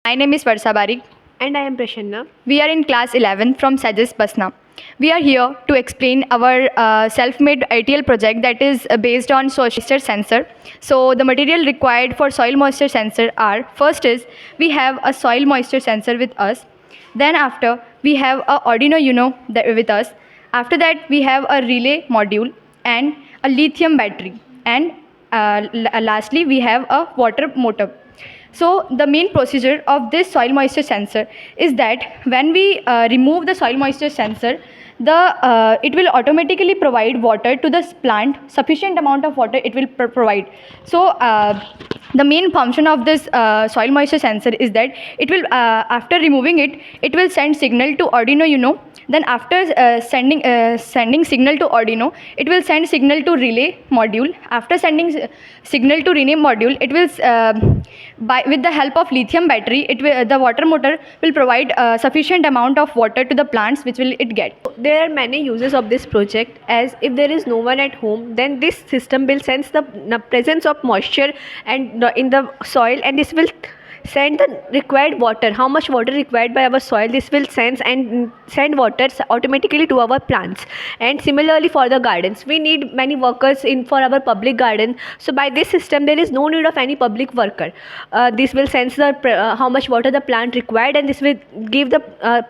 My name is Varsha Barik. And I am Prashanna. We are in class 11 from Sajas Basna. We are here to explain our self-made ITL project that is based on soil moisture sensor. So the material required for soil moisture sensor are, first is we have a soil moisture sensor with us. Then after we have a Arduino Uno with us. After that we have a relay module and a lithium battery. And lastly we have a water motor. So the main procedure of this soil moisture sensor is that when we remove the soil moisture sensor, it will automatically provide water to the plant, sufficient amount of water it will provide. So the main function of this soil moisture sensor is that it will after removing it will send signal to Arduino Uno. Then after sending signal to Arduino, it will send signal to relay module. After sending signal to relay module, it will with the help of lithium battery, the water motor will provide sufficient amount of water to the plants which will it get. There are many uses of this project, as if there is no one at home, then this system will sense the presence of moisture and in the soil, and this will send the required water, how much water required by our soil. This will sense and send water automatically to our plants. And similarly for the gardens, we need many workers in for our public garden. So by this system there is no need of any public worker. This will sense the how much water the plant required, and this will give the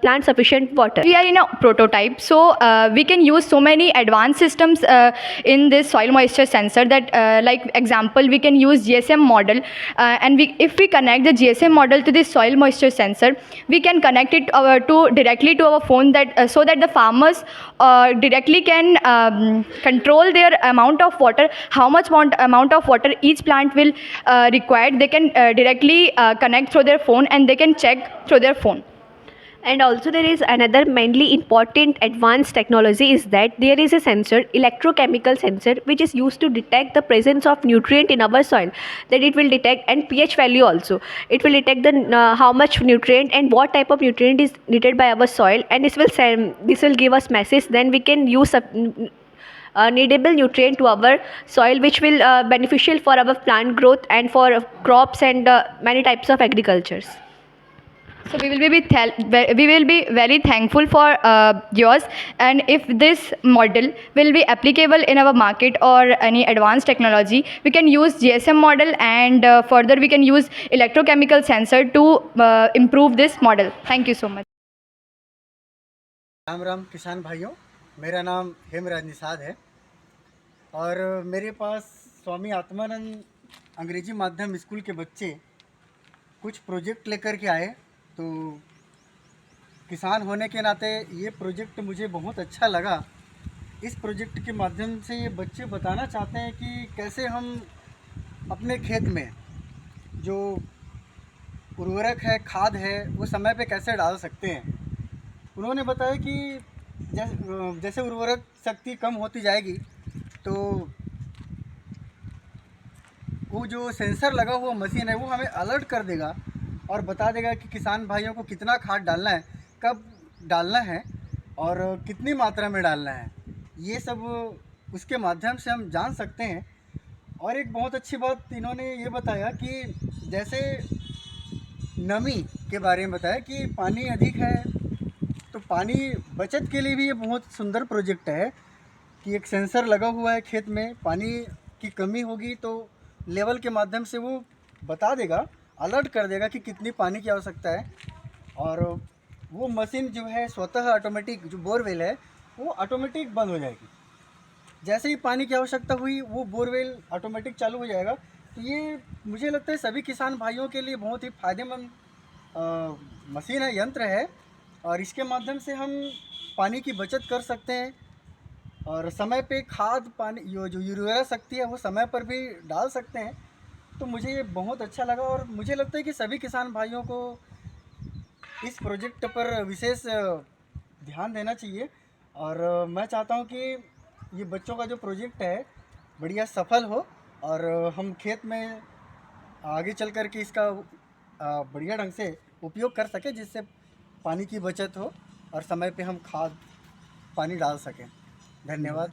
plant sufficient water. We are in a prototype, so we can use so many advanced systems in this soil moisture sensor that like example we can use GSM model, and if we connect the GSM model to this soil moisture sensor, we can connect it directly to our phone, that so that the farmers directly can control their amount of water, how much amount of water each plant will require. They can directly connect through their phone, and they can check through their phone. And also there is another mainly important advanced technology, is that there is a sensor, electrochemical sensor, which is used to detect the presence of nutrient in our soil. That it will detect, and pH value also. It will detect the how much nutrient and what type of nutrient is needed by our soil, and this will give us message. Then we can use needable nutrient to our soil, which will beneficial for our plant growth and for crops and many types of agricultures. So we will be very thankful for yours, and if this model will be applicable in our market or any advanced technology, we can use GSM model, and further we can use electrochemical sensor to improve this model. Thank you so much. Ram Ram किसान भाइयों, मेरा नाम हेमराज निषाद है और मेरे पास स्वामी आत्मानंद अंग्रेजी माध्यम school के बच्चे कुछ प्रोजेक्ट लेकर के आए। तो किसान होने के नाते ये प्रोजेक्ट मुझे बहुत अच्छा लगा। इस प्रोजेक्ट के माध्यम से ये बच्चे बताना चाहते हैं कि कैसे हम अपने खेत में जो उर्वरक है, खाद है, वो समय पे कैसे डाल सकते हैं। उन्होंने बताया कि जैसे उर्वरक शक्ति कम होती जाएगी तो वो जो सेंसर लगा हुआ मशीन है वो हमें अलर्ट कर देगा और बता देगा कि किसान भाइयों को कितना खाद डालना है, कब डालना है और कितनी मात्रा में डालना है। ये सब उसके माध्यम से हम जान सकते हैं। और एक बहुत अच्छी बात इन्होंने ये बताया कि जैसे नमी के बारे में बताया कि पानी अधिक है तो पानी बचत के लिए भी ये बहुत सुंदर प्रोजेक्ट है कि एक सेंसर लगा हुआ है खेत में। पानी की कमी होगी तो लेवल के माध्यम से वो बता देगा, अलर्ट कर देगा कि कितनी पानी की आवश्यकता है। और वो मशीन जो है स्वतः ऑटोमेटिक, जो बोरवेल है वो ऑटोमेटिक बंद हो जाएगी। जैसे ही पानी की आवश्यकता हुई वो बोरवेल ऑटोमेटिक चालू हो जाएगा। तो ये मुझे लगता है सभी किसान भाइयों के लिए बहुत ही फायदेमंद मशीन है, यंत्र है, और इसके माध्यम से हम पानी की बचत कर सकते हैं और समय पे खाद पानी जो यूरिया शक्ति है वो समय पर भी डाल सकते हैं। तो मुझे ये बहुत अच्छा लगा और मुझे लगता है कि सभी किसान भाइयों को इस प्रोजेक्ट पर विशेष ध्यान देना चाहिए। और मैं चाहता हूँ कि ये बच्चों का जो प्रोजेक्ट है बढ़िया सफल हो और हम खेत में आगे चल कर के इसका बढ़िया ढंग से उपयोग कर सकें, जिससे पानी की बचत हो और समय पे हम खाद पानी डाल सकें। धन्यवाद।